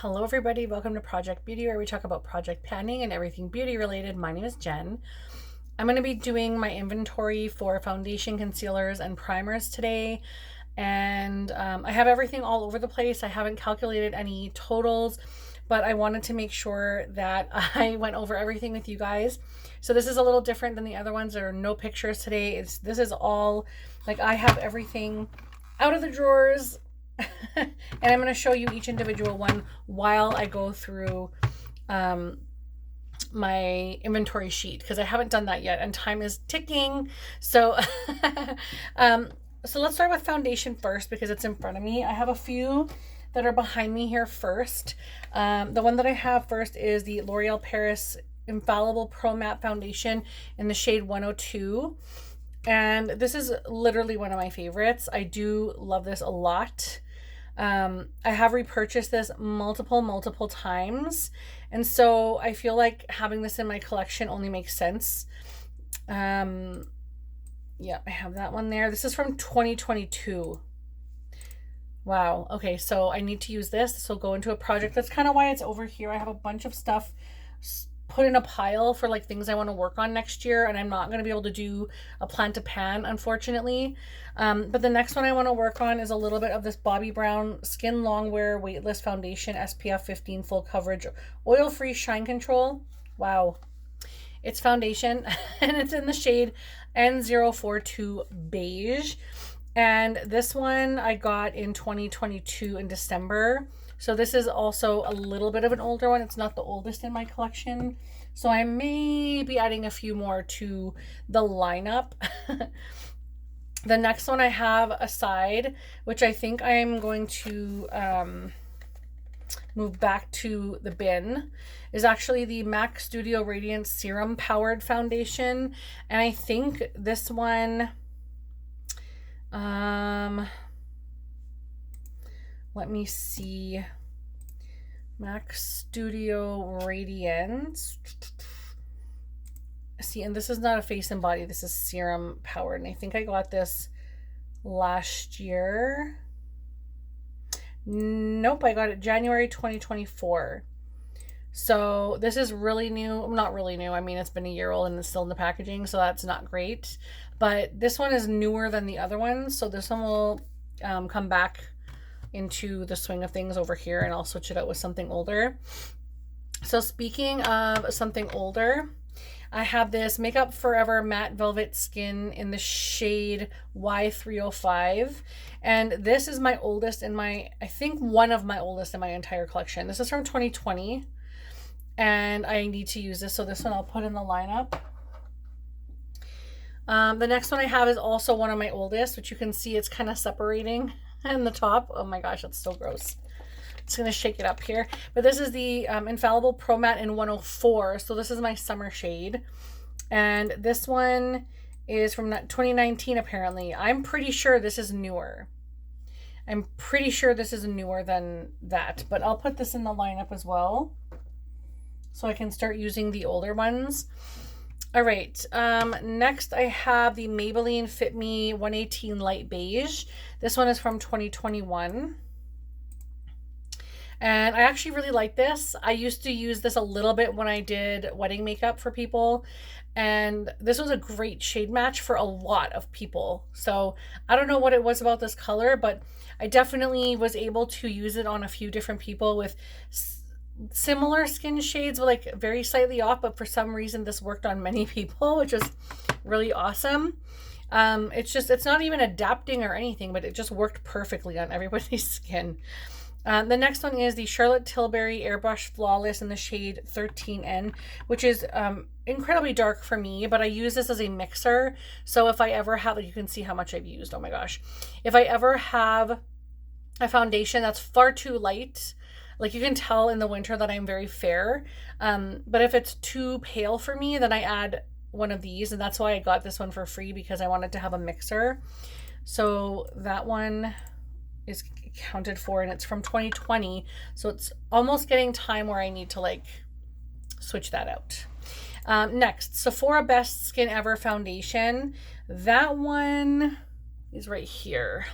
Hello everybody, welcome to Project Beauty, where we talk about project planning and everything beauty related. My name is Jen. I'm going to be doing my inventory for foundation, concealers, and primers today. And I have everything all over the place. I haven't calculated any totals, but I wanted to make sure that I went over everything with you guys. So this is a little different than the other ones. There are no pictures today. This is all, like, I have everything out of the drawers. And I'm going to show you each individual one while I go through my inventory sheet, because I haven't done that yet and time is ticking. So so let's start with foundation first because it's in front of me. I have a few that are behind me here first. The one that I have first is the L'Oreal Paris Infallible Pro Matte Foundation in the shade 102. And this is literally one of my favorites. I do love this a lot. I have repurchased this multiple times, and so I feel like having this in my collection only makes sense. Yeah, I have that one there. This is from 2022. Wow. Okay, so I need to use this. This will go into a project. That's kind of why it's over here. I have a bunch of stuff put in a pile for like things I want to work on next year, and I'm not going to be able to do a plan to pan, unfortunately. But the next one I want to work on is a little bit of this Bobbi Brown Skin Longwear Weightless Foundation SPF 15 Full Coverage Oil Free Shine Control. Wow. It's foundation and it's in the shade N042 Beige. And this one I got in 2022 in December. So this is also a little bit of an older one. It's not the oldest in my collection. So I may be adding a few more to the lineup. The next one I have aside, which I think I'm going to move back to the bin, is actually the MAC Studio Radiance Serum Powered Foundation. And I think this one, let me see. MAC Studio Radiance. See, and this is not a face and body. This is serum powered. And I think I got this last year. Nope, I got it January 2024. So this is really new. Not really new. I mean, it's been a year old and it's still in the packaging, so that's not great. But this one is newer than the other ones. So this one will come back into the swing of things over here, and I'll switch it out with something older. So speaking of something older, I have this Makeup Forever Matte Velvet Skin in the shade Y305. And this is my oldest in my, I think one of my oldest in my entire collection. This is from 2020. And I need to use this. So this one I'll put in the lineup. The next one I have is also one of my oldest, which you can see it's kind of separating in the top. Oh my gosh, that's so gross. Just gonna shake it up here. But this is the Infallible Pro Matte in 104. So this is my summer shade. And this one is from 2019 apparently. I'm pretty sure this is newer. I'm pretty sure this is newer than that. But I'll put this in the lineup as well, so I can start using the older ones. All right, next I have the Maybelline Fit Me 118 Light Beige. This one is from 2021. And I actually really like this. I used to use this a little bit when I did wedding makeup for people. And this was a great shade match for a lot of people. So I don't know what it was about this color, but I definitely was able to use it on a few different people with similar skin shades, like very slightly off, but for some reason this worked on many people, which is really awesome. It's not even adapting or anything, but it just worked perfectly on everybody's skin. The next one is the Charlotte Tilbury Airbrush Flawless in the shade 13N, which is incredibly dark for me, but I use this as a mixer. So if I ever have, you can see how much I've used, oh my gosh. If I ever have a foundation that's far too light, like you can tell in the winter that I'm very fair, but if it's too pale for me, then I add one of these, and that's why I got this one for free, because I wanted to have a mixer. So that one is accounted for, and it's from 2020, so it's almost getting time where I need to like switch that out. Next, Sephora Best Skin Ever Foundation. That one is right here.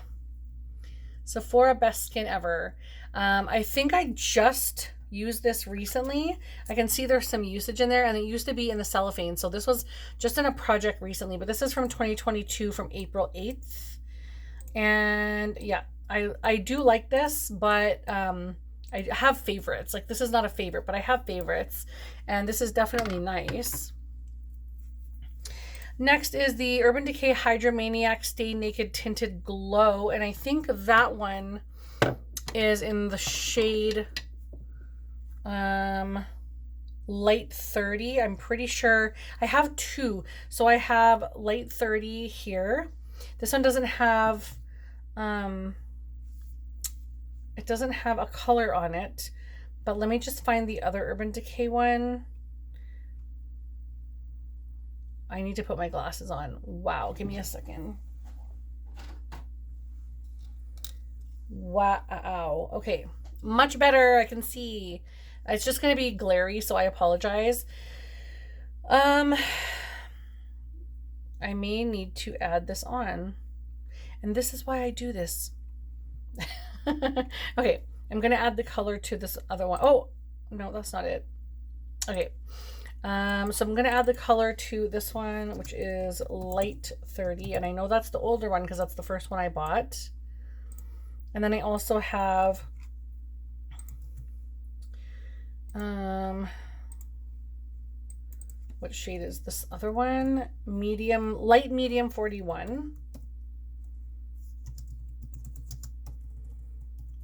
Sephora Best Skin Ever. I think I just used this recently. I can see there's some usage in there, and it used to be in the cellophane. So this was just in a project recently, but this is from 2022 from April 8th. And yeah, I do like this, but I have favorites. Like this is not a favorite, but I have favorites, and this is definitely nice. Next is the Urban Decay Hydromaniac Stay Naked Tinted Glow, and I think that one is in the shade light 30. I'm pretty sure I have two. So I have light 30 here. This one doesn't have it doesn't have a color on it, but let me just find the other Urban Decay one. I need to put my glasses on. Wow, give me a second. Wow. Okay, much better. I can see. It's just going to be glary, so I apologize. I may need to add this on. And this is why I do this. Okay, I'm going to add the color to this other one. Oh, no, that's not it. Okay. So I'm going to add the color to this one, which is light 30. And I know that's the older one because that's the first one I bought. And then I also have what shade is this other one? Medium, light medium 41.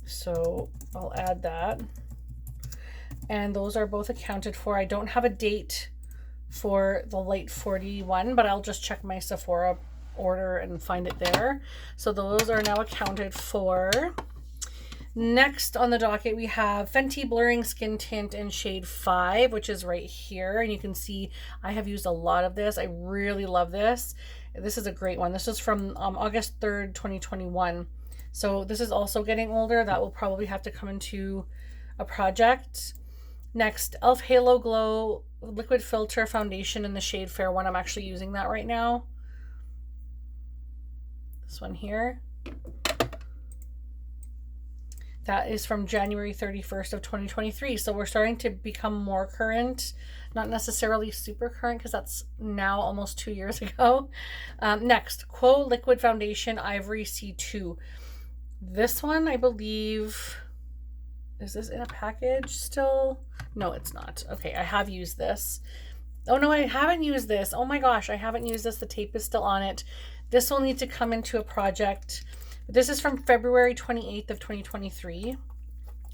So I'll add that. And those are both accounted for. I don't have a date for the light 41, but I'll just check my Sephora order and find it there. So those are now accounted for. Next on the docket, we have Fenty Blurring Skin Tint in shade 5, which is right here. And you can see I have used a lot of this. I really love this. This is a great one. This is from August 3rd, 2021. So this is also getting older. That will probably have to come into a project. Next, e.l.f. Halo Glow Liquid Filter Foundation in the shade Fair 1. I'm actually using that right now. This one here. That is from January 31st of 2023. So we're starting to become more current, not necessarily super current because that's now almost 2 years ago. Next, Quo Liquid Foundation Ivory C2. This one, I believe, is this in a package still? No, it's not. Okay, I have used this. Oh no, I haven't used this. Oh my gosh, I haven't used this. The tape is still on it. This will need to come into a project. This is from February 28th of 2023,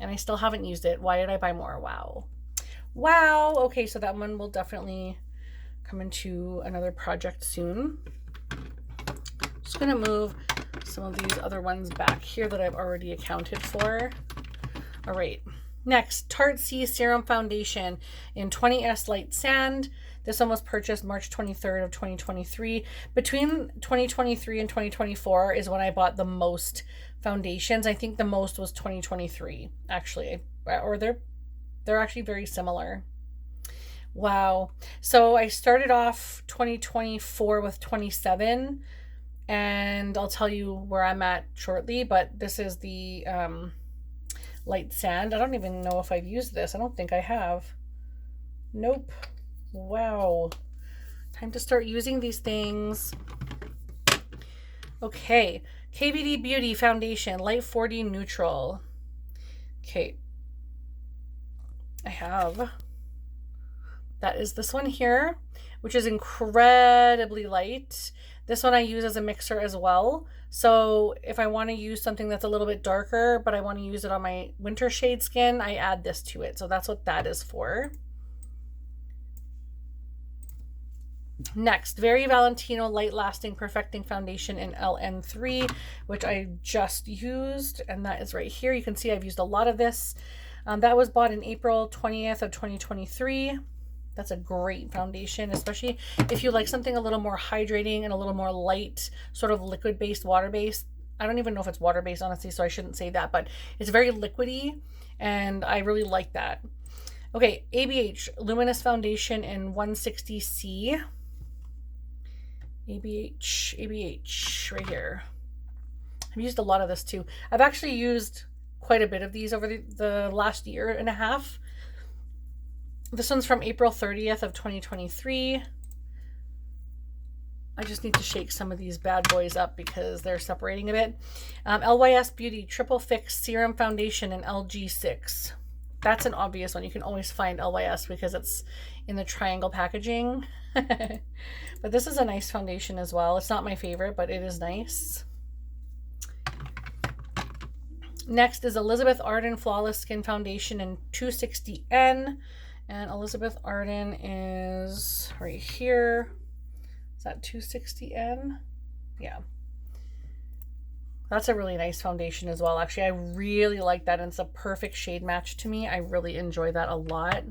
and I still haven't used it. Why did I buy more? Wow. Wow. Okay, so that one will definitely come into another project soon. Just going to move some of these other ones back here that I've already accounted for. All right. Next, Tarte C Serum Foundation in 20S Light Sand. This one was purchased March 23rd of 2023. Between 2023 and 2024 is when I bought the most foundations. I think the most was 2023, actually. Or they're actually very similar. Wow. So I started off 2024 with 27, and I'll tell you where I'm at shortly, but this is the Light Sand. I don't even know if I've used this. I don't think I have. Nope. Wow. Time to start using these things. Okay. KVD Beauty Foundation, Light 40 Neutral. Okay. I have. That is this one here, which is incredibly light. This one I use as a mixer as well. So if I want to use something that's a little bit darker, but I want to use it on my winter shade skin, I add this to it. So that's what that is for. Next, Very Valentino Light Lasting Perfecting Foundation in LN3, which I just used, and that is right here. You can see I've used a lot of this. That was bought in April 20th of 2023. That's a great foundation, especially if you like something a little more hydrating and a little more light, sort of liquid-based, water-based. I don't even know if it's water-based, honestly, so I shouldn't say that, but it's very liquidy, and I really like that. Okay, ABH Luminous Foundation in 160C. ABH, right here. I've used a lot of this too. I've actually used quite a bit of these over the last year and a half. This one's from April 30th of 2023. I just need to shake some of these bad boys up because they're separating a bit. LYS Beauty Triple Fix Serum Foundation in LG6. That's an obvious one. You can always find LYS because it's in the triangle packaging. But this is a nice foundation as well. It's not my favorite, but it is nice. Next is Elizabeth Arden Flawless Skin Foundation in 260N. And Elizabeth Arden is right here. Is that 260N? Yeah. That's a really nice foundation as well. Actually, I really like that. And it's a perfect shade match to me. I really enjoy that a lot.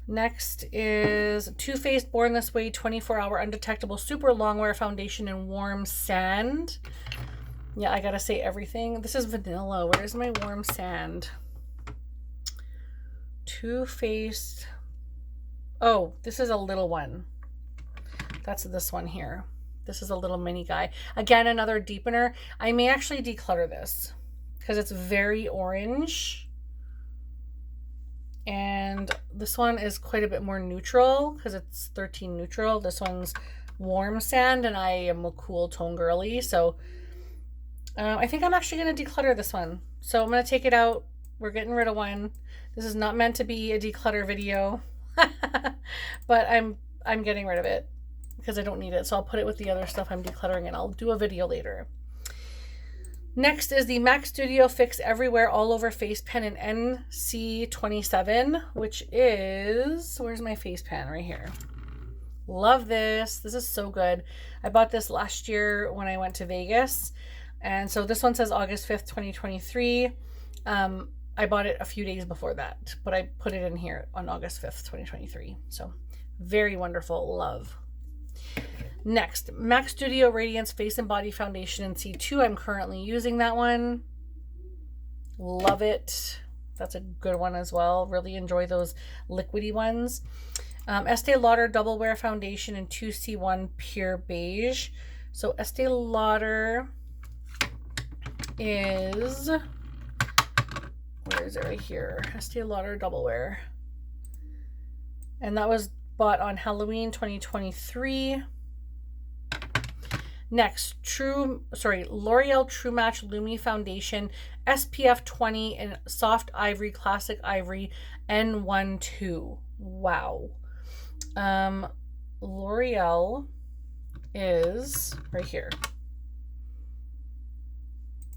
Next is Too Faced Born This Way 24-Hour Undetectable Super Longwear Foundation in Warm Sand. Yeah, I gotta say everything. This is vanilla. Where's my warm sand? Too Faced. Oh, this is a little one. That's this one here. This is a little mini guy. Again, another deepener. I may actually declutter this because it's very orange. And this one is quite a bit more neutral because it's 13 neutral. This one's warm sand and I am a cool tone girly. So I think I'm actually going to declutter this one. So I'm going to take it out. We're getting rid of one. This is not meant to be a declutter video, but I'm getting rid of it because I don't need it. So I'll put it with the other stuff I'm decluttering and I'll do a video later. Next is the MAC Studio Fix Everywhere All Over Face Pen in NC27, which is, where's my face pen? Right here. Love this. This is so good. I bought this last year when I went to Vegas. And so this one says August 5th, 2023. I bought it a few days before that, but I put it in here on August 5th, 2023. So very wonderful. Love. Next, MAC Studio Radiance Face and Body Foundation in C2. I'm currently using that one. Love it. That's a good one as well. Really enjoy those liquidy ones. Estee Lauder Double Wear Foundation in 2C1 Pure Beige. So Estee Lauder is, where is it? Right here. Estee Lauder Double Wear. And that was bought on Halloween 2023. Next, L'Oreal True Match Lumi Foundation SPF 20 in Soft Ivory, Classic Ivory N12. Wow. L'Oreal is right here.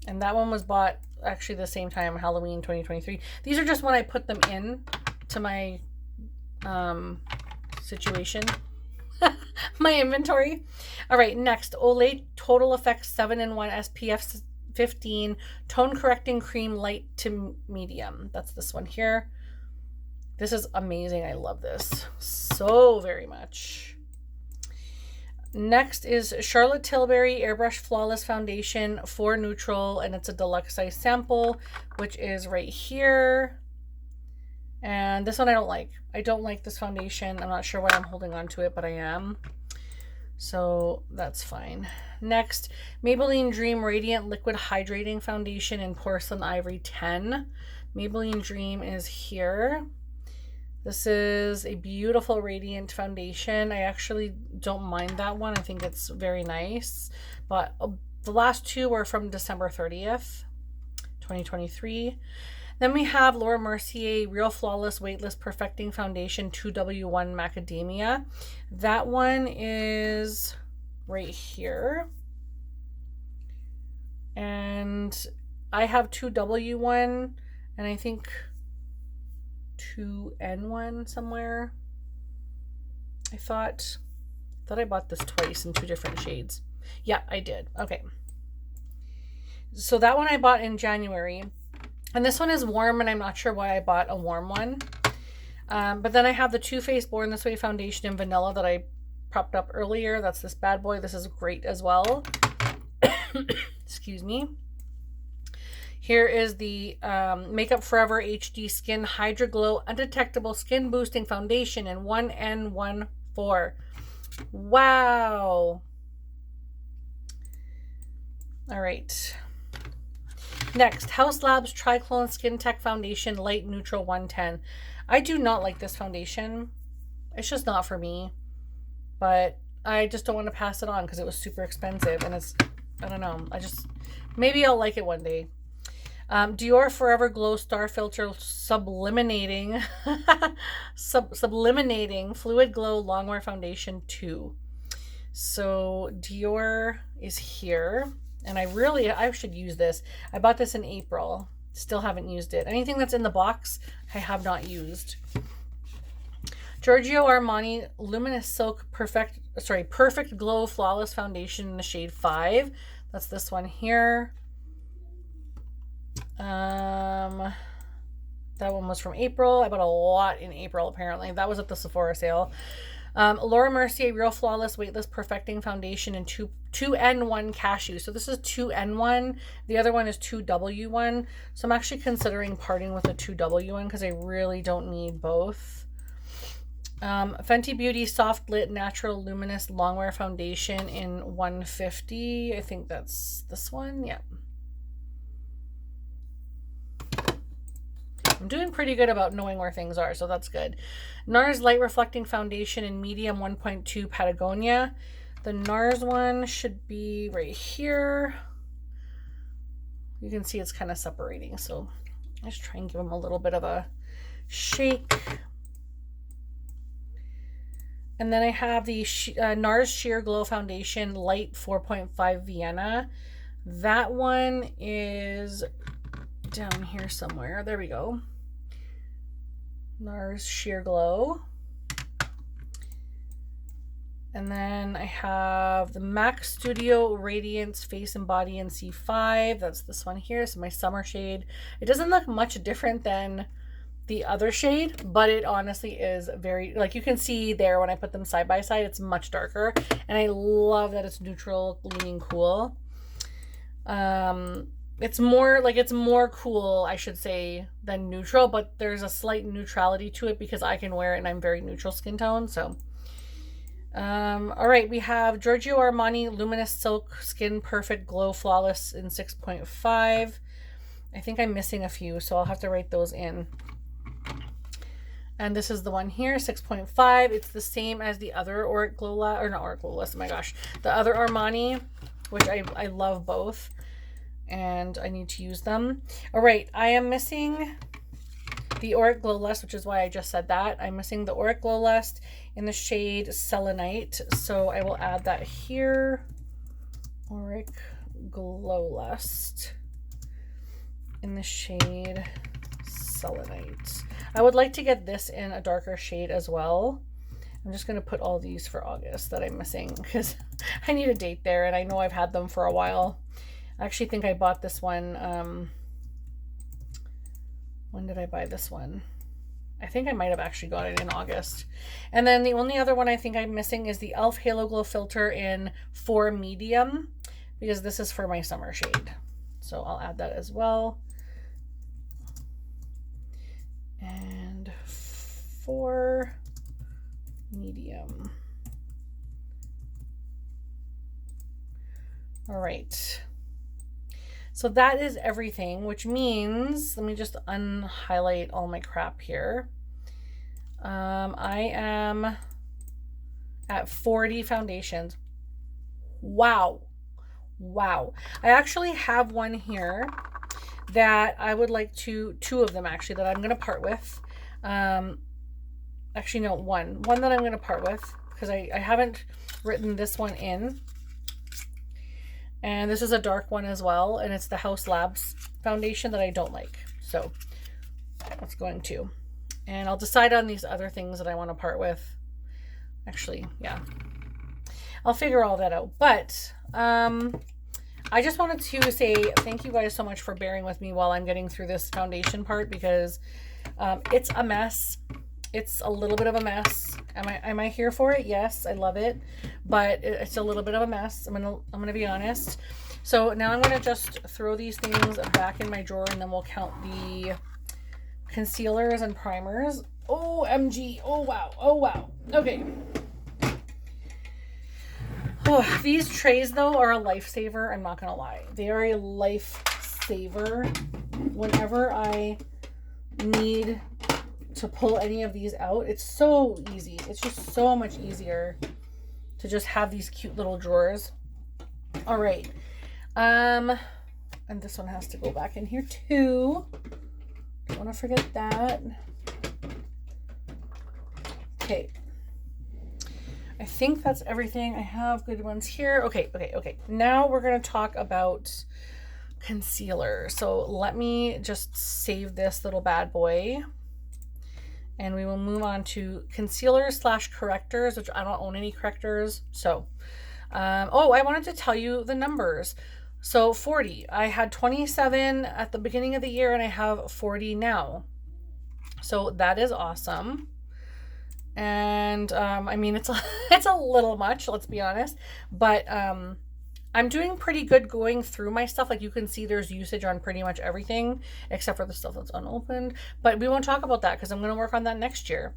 And that one was bought actually the same time, Halloween 2023. These are just when I put them in to my situation. My inventory. All right, next, Olay Total Effects 7-in-1 SPF 15 Tone Correcting Cream Light to Medium. That's this one here. This is amazing. I love this so very much. Next is Charlotte Tilbury Airbrush Flawless Foundation 4 Neutral, and it's a deluxe size sample, which is right here. And this one I don't like. I don't like this foundation. I'm not sure why I'm holding on to it, but I am. So that's fine. Next, Maybelline Dream Radiant Liquid Hydrating Foundation in Porcelain Ivory 10. Maybelline Dream is here. This is a beautiful radiant foundation. I actually don't mind that one. I think it's very nice. But the last two were from December 30th, 2023. Then we have Laura Mercier Real Flawless Weightless Perfecting Foundation 2W1 Macadamia. That one is right here. And I have 2W1 and I think 2N1 somewhere. I thought I bought this twice in 2 different shades. Yeah, I did. Okay. So that one I bought in January. And this one is warm, and I'm not sure why I bought a warm one. But then I have the Too Faced Born This Way Foundation in Vanilla that I propped up earlier. That's this bad boy. This is great as well. Excuse me. Here is the Makeup Forever HD Skin Hydra Glow Undetectable Skin Boosting Foundation in 1N14. Wow. All right. Next, Haus Labs Triclone Skin Tech Foundation Light Neutral 110. I do not like this foundation. It's just not for me. But I just don't want to pass it on because it was super expensive. And it's, I don't know. Maybe I'll like it one day. Dior Forever Glow Star Filter Subliminating Subliminating Fluid Glow Longwear Foundation 2. So Dior is here. And I should use this. I bought this in April. Still haven't used it. Anything that's in the box, I have not used. Giorgio Armani Luminous Silk Perfect Glow Flawless Foundation in the shade 5. That's this one here. That one was from April. I bought a lot in April, apparently. That was at the Sephora sale. Laura Mercier Real Flawless Weightless Perfecting Foundation in 2N1 Cashew. So this is 2N1. The other one is 2W1. So I'm actually considering parting with a 2W1 because I really don't need both. Fenty Beauty Soft Lit Natural Luminous Longwear Foundation in 150. I think that's this one. Yeah. I'm doing pretty good about knowing where things are, so that's good. NARS Light Reflecting Foundation in Medium 1.2 Patagonia. The NARS one should be right here. You can see it's kind of separating, so let's try and give them a little bit of a shake. And then I have the NARS Sheer Glow Foundation Light 4.5 Vienna. That one is down here somewhere. There we go. NARS Sheer Glow. And then I have the MAC Studio Radiance Face and Body in C5. That's this one here. So my summer shade. It doesn't look much different than the other shade, but it honestly is very, like you can see there when I put them side by side, it's much darker. And I love that it's neutral, leaning cool. It's more cool, I should say, than neutral, but there's a slight neutrality to it because I can wear it and I'm very neutral skin tone. So, all right, we have Giorgio Armani Luminous Silk Skin Perfect Glow Flawless in 6.5. I think I'm missing a few, so I'll have to write those in. And this is the one here, 6.5. It's the same as the other Auric Glow Last, or not Auric Glow Last, oh my gosh. The other Armani, which I love both. And I need to use them. All right, I am missing the Auric Glow Lust, which is why I just said that. I'm missing the Auric Glow Lust in the shade Selenite. So I will add that here. Auric Glow Lust in the shade Selenite. I would like to get this in a darker shade as well. I'm just going to put all these for August that I'm missing because I need a date there and I know I've had them for a while. I actually think I bought this one. When did I buy this one? I think I might have actually got it in August. And then the only other one I think I'm missing is the e.l.f. Halo Glow Filter in 4 Medium because this is for my summer shade. So I'll add that as well. And 4 Medium. All right. So that is everything, which means, let me just unhighlight all my crap here. I am at 40 foundations. Wow. Wow. I actually have one here that I would like to, 2 of them actually, that I'm going to part with. Actually, no, one that I'm going to part with because I haven't written this one in. And this is a dark one as well, and it's the Haus Labs foundation that I don't like. So that's going to. And I'll decide on these other things that I want to part with. Actually, yeah. I'll figure all that out. But I just wanted to say thank you guys so much for bearing with me while I'm getting through this foundation part because it's a mess. It's a little bit of a mess. Am I here for it? Yes, I love it, but it's a little bit of a mess. I'm gonna be honest. So now I'm gonna just throw these things back in my drawer, and then we'll count the concealers and primers. OMG! Oh wow! Oh wow! Okay. Oh, these trays though are a lifesaver. I'm not gonna lie. They are a lifesaver. lifesaver whenever I need to pull any of these out. It's so easy. It's just so much easier to just have these cute little drawers. All right. And this one has to go back in here too. Don't want to forget that. Okay. I think that's everything. I have good ones here. Okay. Now we're going to talk about concealer. So let me just save this little bad boy. And we will move on to concealers / correctors, which I don't own any correctors. So, oh, I wanted to tell you the numbers. So 40, I had 27 at the beginning of the year and I have 40 now. So that is awesome. And, I mean, it's a little much, let's be honest, but, I'm doing pretty good going through my stuff. Like you can see there's usage on pretty much everything except for the stuff that's unopened, but we won't talk about that because I'm going to work on that next year.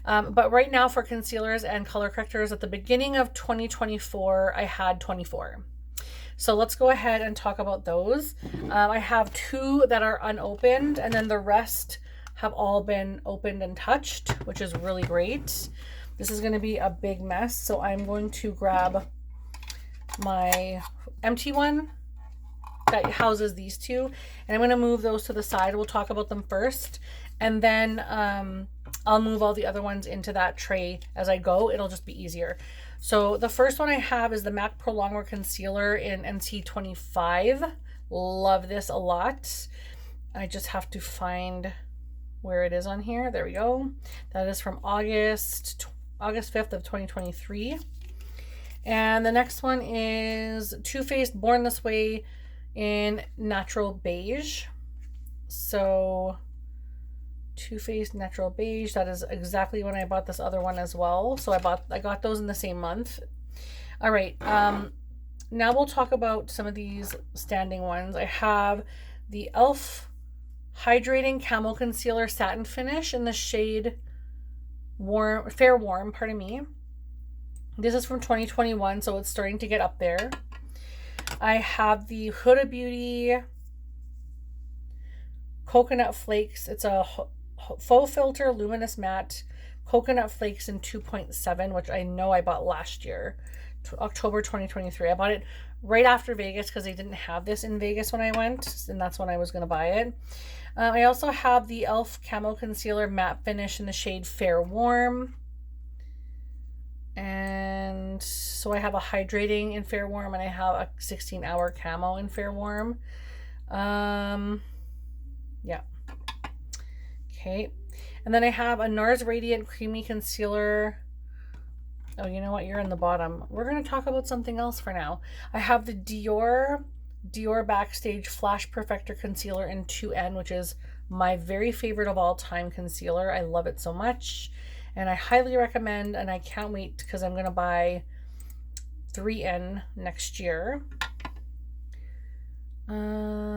But right now for concealers and color correctors, at the beginning of 2024, I had 24. So let's go ahead and talk about those. I have 2 that are unopened and then the rest have all been opened and touched, which is really great. This is going to be a big mess. So I'm going to grab my empty one that houses these 2 and I'm going to move those to the side. We'll talk about them first and then I'll move all the other ones into that tray as I go. It'll just be easier. So the first one I have is the MAC Pro Longwear Concealer in NC25. Love this a lot. I just have to find where it is on here. There we go. That is from August 5th of 2023. And the next one is Too Faced Born This Way in Natural Beige. So Too Faced Natural Beige, that is exactly when I bought this other one as well. So I got those in the same month. All right. Now we'll talk about some of these standing ones. I have the e.l.f. Hydrating Camo Concealer Satin Finish in the shade Fair Warm, pardon me. This is from 2021, so it's starting to get up there. I have the Huda Beauty Coconut Flakes. It's a faux filter luminous matte Coconut Flakes in 2.7, which I know I bought last year, October 2023. I bought it right after Vegas because they didn't have this in Vegas when I went, and that's when I was going to buy it. I also have the e.l.f. Camo Concealer Matte Finish in the shade Fair Warm. And so I have a hydrating in Fair Warm and I have a 16-hour camo in Fair Warm. Yeah. Okay. And then I have a NARS Radiant Creamy Concealer. Oh, you know what? You're in the bottom. We're going to talk about something else for now. I have the Dior Backstage Flash Perfector Concealer in 2N, which is my very favorite of all time concealer. I love it so much. And I highly recommend, and I can't wait because I'm going to buy 3N next year. And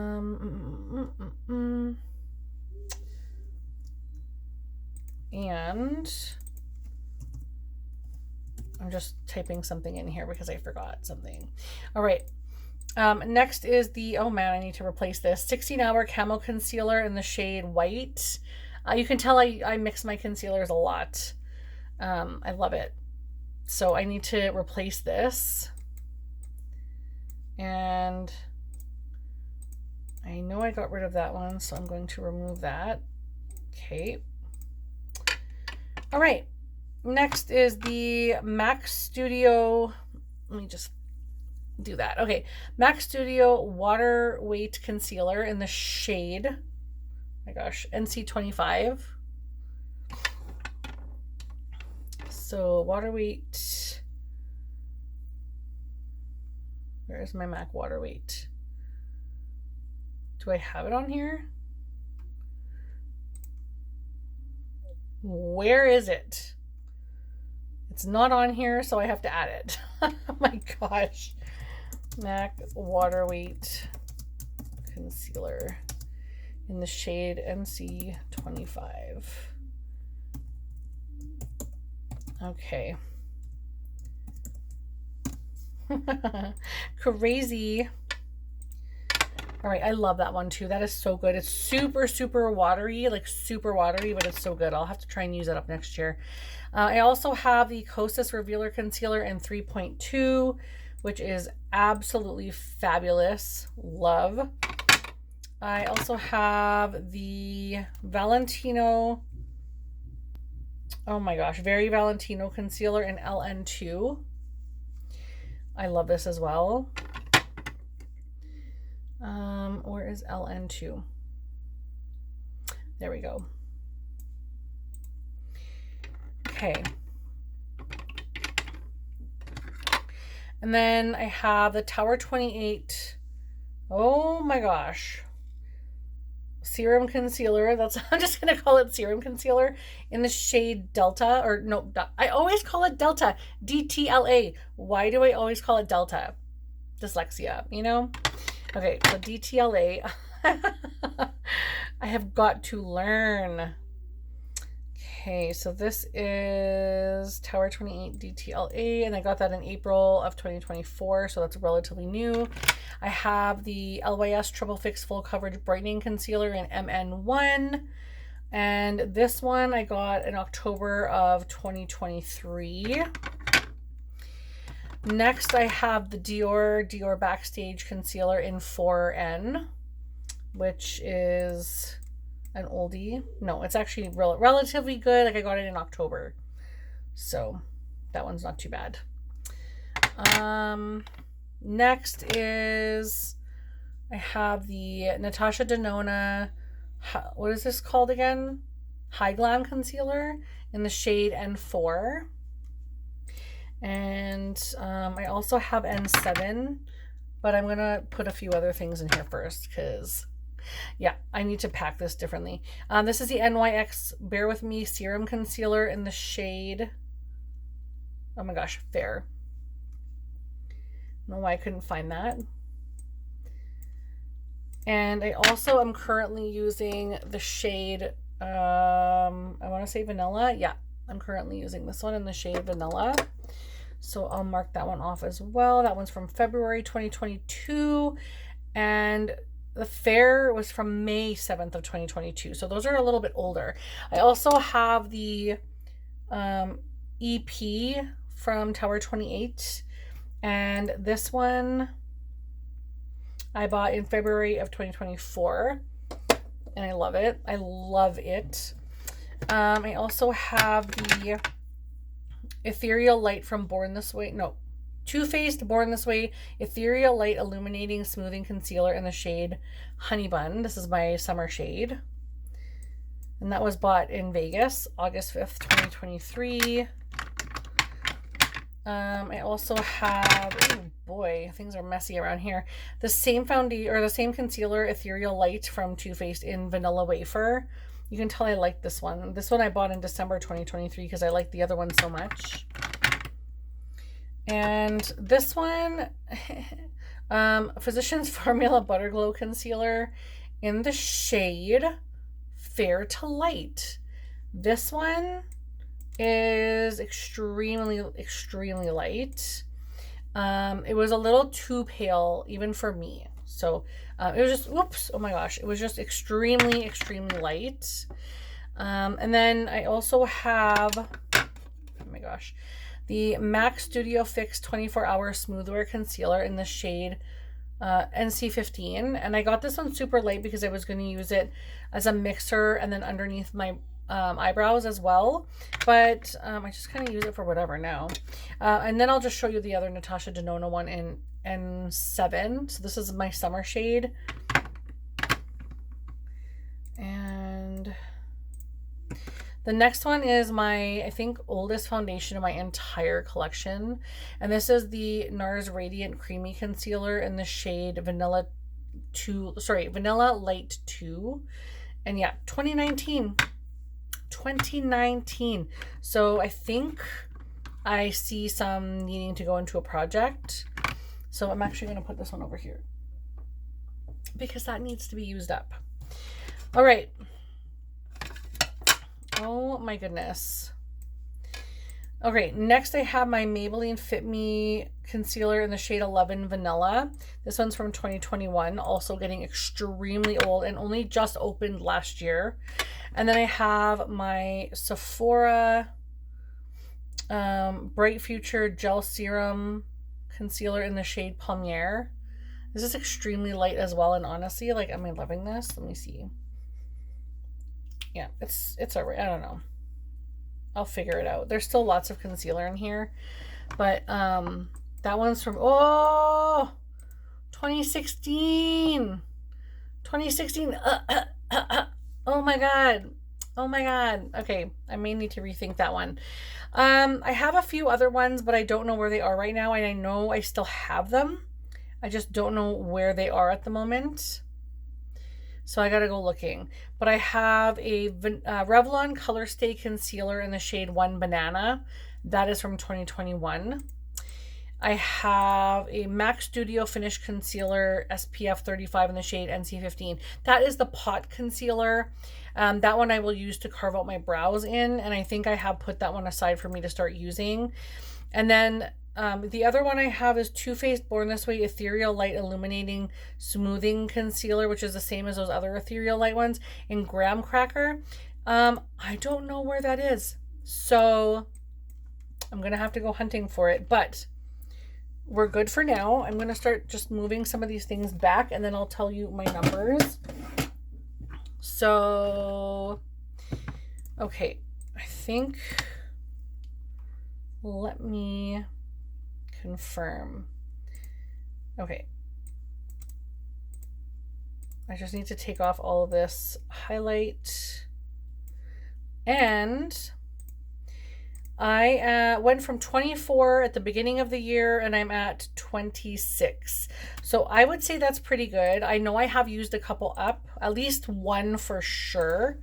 I'm just typing something in here because I forgot something. All right. Next is the, oh man, I need to replace this 16-hour camo concealer in the shade White. You can tell I mix my concealers a lot. I love it. So I need to replace this. And I know I got rid of that one, so I'm going to remove that. Okay. All right. Next is the MAC Studio. Let me just do that. Okay. MAC Studio Water Weight Concealer in the shade, oh my gosh, NC25. So water weight. Where is my MAC water weight? Do I have it on here? Where is it? It's not on here, so I have to add it. Oh my gosh. MAC water weight concealer in the shade NC25. Okay. Crazy. All right, I love that one too. That is so good. It's super, super watery, like super watery, but it's so good. I'll have to try and use it up next year. I also have the Kosas Revealer Concealer in 3.2, which is absolutely fabulous. Love. I also have the Valentino, oh my gosh, Very Valentino Concealer in LN2. I love this as well. Where is LN2? There we go. Okay. And then I have the Tower 28. Oh my gosh. Serum Concealer. I'm just going to call it Serum Concealer in the shade Delta. Or no, I always call it Delta. DTLA. Why do I always call it Delta? Dyslexia, you know? Okay, so DTLA. I have got to learn. Okay, so this is Tower 28 DTLA, and I got that in April of 2024, so that's relatively new. I have the LYS Triple Fix Full Coverage Brightening Concealer in MN1, and this one I got in October of 2023. Next, I have the Dior Backstage Concealer in 4N, which is an oldie. No, it's actually relatively good. Like, I got it in October, so that one's not too bad. Next is I have the Natasha Denona, what is this called again? High Glam Concealer in the shade N4. And I also have N7, but I'm going to put a few other things in here first because, yeah, I need to pack this differently. This is the NYX Bare With Me Serum Concealer in the shade, oh my gosh, Fair. I don't know why I couldn't find that. And I also am currently using the shade, I want to say Vanilla. Yeah, I'm currently using this one in the shade Vanilla. So I'll mark that one off as well. That one's from February 2022. And the Fair was from May 7th of 2022. So those are a little bit older. I also have the EP from Tower 28. And this one I bought in February of 2024. And I love it. I love it. I also have the Ethereal Light from Born This Way. No, Too Faced Born This Way Ethereal Light Illuminating Smoothing Concealer in the shade Honey Bun. This is my summer shade. And that was bought in Vegas, August 5th, 2023. I also have, oh boy, things are messy around here. The same foundation, or the same concealer, Ethereal Light from Too Faced in Vanilla Wafer. You can tell I like this one. This one I bought in December 2023 because I like the other one so much. And this one, Physicians Formula Butter Glow Concealer in the shade Fair to Light. This one is extremely, extremely light. It was a little too pale even for me. So it was just, whoops, oh my gosh, it was just extremely, extremely light. And then I also have, oh my gosh, the MAC Studio Fix 24-Hour Smoothwear Concealer in the shade NC15. And I got this one super light because I was going to use it as a mixer and then underneath my eyebrows as well. But I just kind of use it for whatever now. And then I'll just show you the other Natasha Denona one in N7. So this is my summer shade. And the next one is my, I think, oldest foundation in my entire collection. And this is the NARS Radiant Creamy Concealer in the shade Vanilla Light 2. And yeah, 2019. So I think I see some needing to go into a project. So I'm actually going to put this one over here because that needs to be used up. All right. Oh my goodness. Okay, next I have my Maybelline Fit Me concealer in the shade 11 Vanilla. This one's from 2021, also getting extremely old and only just opened last year. And then I have my Sephora Bright Future Gel Serum concealer in the shade Palmier. This is extremely light as well, and honestly, like, am I loving this? Let me see. Yeah, it's alright. I don't know. I'll figure it out. There's still lots of concealer in here, but that one's from 2016. 2016. Oh my god. Oh my god. Okay, I may need to rethink that one. I have a few other ones, but I don't know where they are right now, and I know I still have them. I just don't know where they are at the moment. So I gotta go looking. But I have a Revlon Color Stay Concealer in the shade 1 Banana. That is from 2021. I have a MAC Studio Finish Concealer SPF 35 in the shade NC15. That is the pot concealer. That one I will use to carve out my brows in, and I think I have put that one aside for me to start using. And then the other one I have is Too Faced Born This Way Ethereal Light Illuminating Smoothing Concealer, which is the same as those other ethereal light ones, in Graham Cracker. I don't know where that is, so I'm gonna have to go hunting for it, but we're good for now. I'm gonna start just moving some of these things back, and then I'll tell you my numbers. So, okay, I think, let me confirm. Okay. I just need to take off all of this highlight. And I went from 24 at the beginning of the year, and I'm at 26. So I would say that's pretty good. I know I have used a couple up, at least one for sure.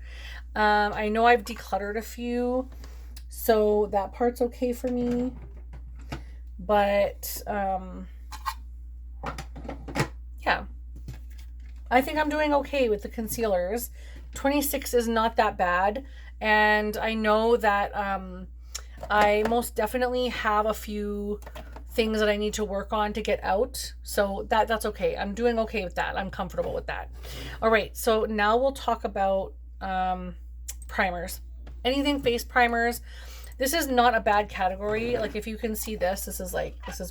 I know I've decluttered a few, so that part's okay for me. But yeah, I think I'm doing okay with the concealers. 26 is not that bad, and I know that I most definitely have a few things that I need to work on to get out, so that's okay. I'm doing okay with that. I'm comfortable with that. All right, so now we'll talk about primers. Anything face primers. This is not a bad category. Like, if you can see this, this is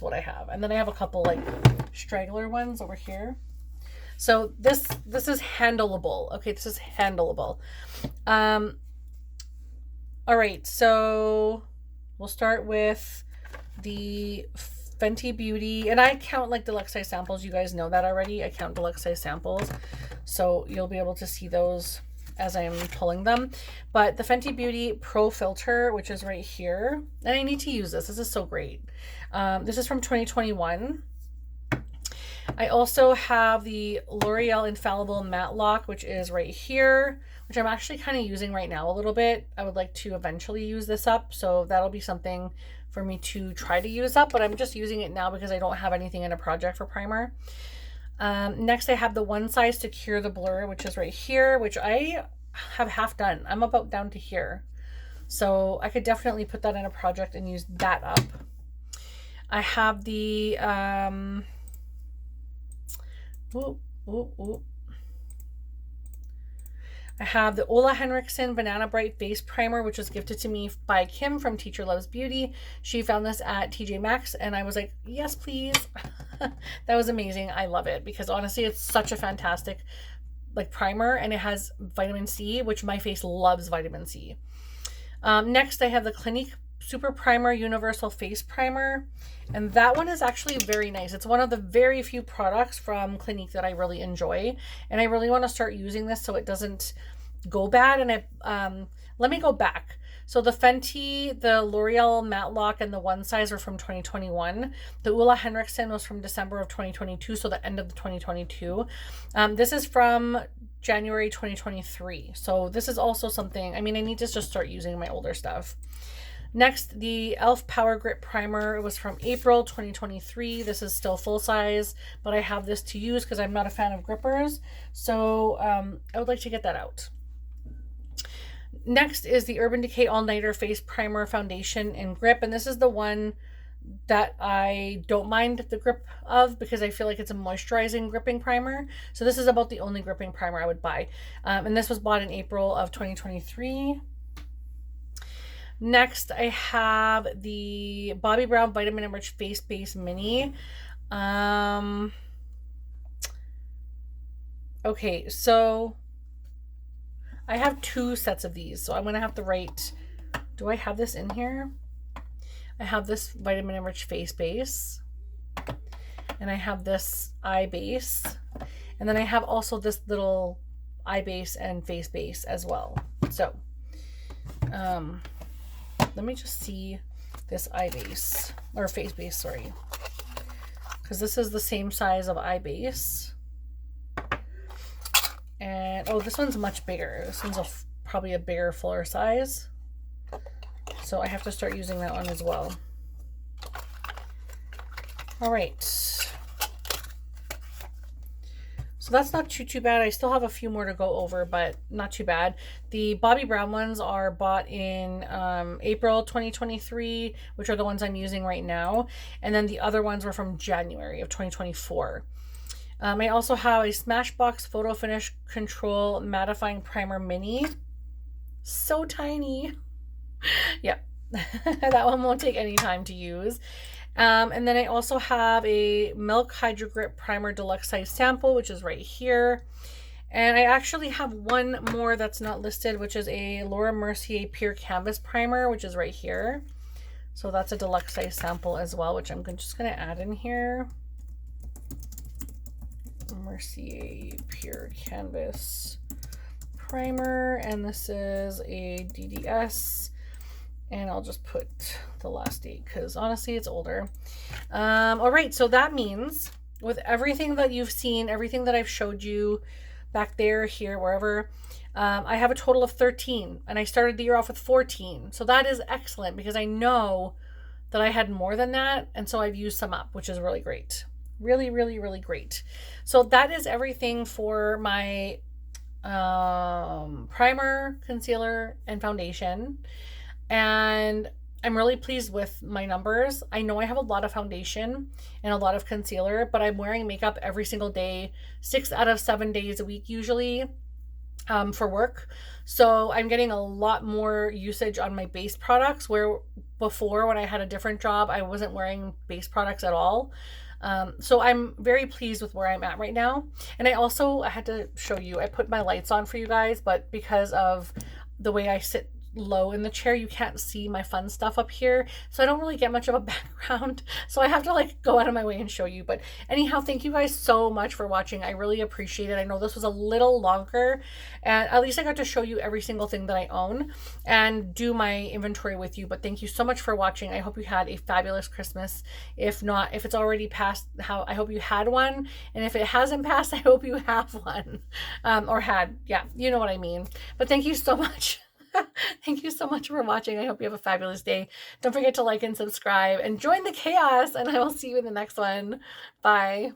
what I have. And then I have a couple like straggler ones over here. So this is handleable. Okay, this is handleable. All right, so we'll start with the Fenty Beauty, and I count like deluxe size samples. You guys know that already. I count deluxe size samples, so you'll be able to see those as I'm pulling them. But the Fenty Beauty Pro Filter, which is right here, and I need to use this. This is so great. This is from 2021. I also have the L'Oreal Infallible Matte Lock, which is right here, which I'm actually kind of using right now a little bit. I would like to eventually use this up, so that'll be something for me to try to use up, but I'm just using it now because I don't have anything in a project for primer. Next, I have the One Size to Cure the Blur, which is right here, which I have half done. I'm about down to here. So I could definitely put that in a project and use that up. I have the, I have the Ola Henriksen Banana Bright Face Primer, which was gifted to me by Kim from Teacher Loves Beauty. She found this at TJ Maxx, and I was like, yes, please. That was amazing. I love it because honestly, it's such a fantastic like primer, and it has vitamin C, which my face loves vitamin C. Next, I have the Clinique Super Primer Universal Face Primer, and that one is actually very nice. It's one of the very few products from Clinique that I really enjoy, and I really want to start using this so it doesn't go bad. And let me go back. So the Fenty, the L'Oreal Matte Lock, and the One Size are from 2021. The Ola Henriksen was from December of 2022, so the end of the 2022. This is from January 2023. So this is also something, I mean, I need to just start using my older stuff. Next, the e.l.f. Power Grip Primer. It was from April 2023. This is still full size, but I have this to use because I'm not a fan of grippers. So I would like to get that out. Next is the Urban Decay All Nighter Face Primer Foundation in Grip. And this is the one that I don't mind the grip of because I feel like it's a moisturizing gripping primer. So this is about the only gripping primer I would buy. And this was bought in April of 2023. Next, I have the Bobbi Brown Vitamin Enriched Face Base Mini. Okay, so I have 2 sets of these, so I'm going to have to write, do I have this in here? I have this Vitamin Enriched Face Base, and I have this eye base, and then I have also this little eye base and face base as well. So, let me just see this eye base, or face base, sorry, because this is the same size of eye base. And, oh, this one's much bigger. This one's probably a bigger, fuller size. So I have to start using that one as well. All right. So that's not too bad. I still have a few more to go over, but not too bad. The Bobbi Brown ones are bought in April 2023, which are the ones I'm using right now. And then the other ones were from January of 2024. I also have a Smashbox Photo Finish Control Mattifying Primer Mini. So tiny. Yep. That one won't take any time to use. And then I also have a Milk Hydro Grip Primer Deluxe Size Sample, which is right here. And I actually have one more that's not listed, which is a Laura Mercier Pure Canvas Primer, which is right here. So that's a deluxe size sample as well, which I'm just going to add in here. Mercier Pure Canvas Primer. And this is a DDS. And I'll just put the last date because honestly it's older. All right, so that means with everything that you've seen, everything that I've showed you back there, here, wherever, I have a total of 13, and I started the year off with 14. So that is excellent because I know that I had more than that, and so I've used some up, which is really great. Really, really, really great. So that is everything for my primer, concealer, and foundation. And I'm really pleased with my numbers. I know I have a lot of foundation and a lot of concealer, but I'm wearing makeup every single day, 6 out of 7 days a week usually, for work. So I'm getting a lot more usage on my base products, where before when I had a different job, I wasn't wearing base products at all. So I'm very pleased with where I'm at right now. And I had to show you, I put my lights on for you guys, but because of the way I sit low in the chair, you can't see my fun stuff up here, so I don't really get much of a background, so I have to like go out of my way and show you. But anyhow, thank you guys so much for watching. I really appreciate it. I know this was a little longer, and at least I got to show you every single thing that I own and do my inventory with you. But thank you so much for watching. I hope you had a fabulous Christmas. If not, if it's already passed, I hope you had one, and if it hasn't passed, I hope you have one, or had, yeah, you know what I mean. But thank you so much. Thank you so much for watching. I hope you have a fabulous day. Don't forget to like and subscribe and join the chaos, and I will see you in the next one. Bye.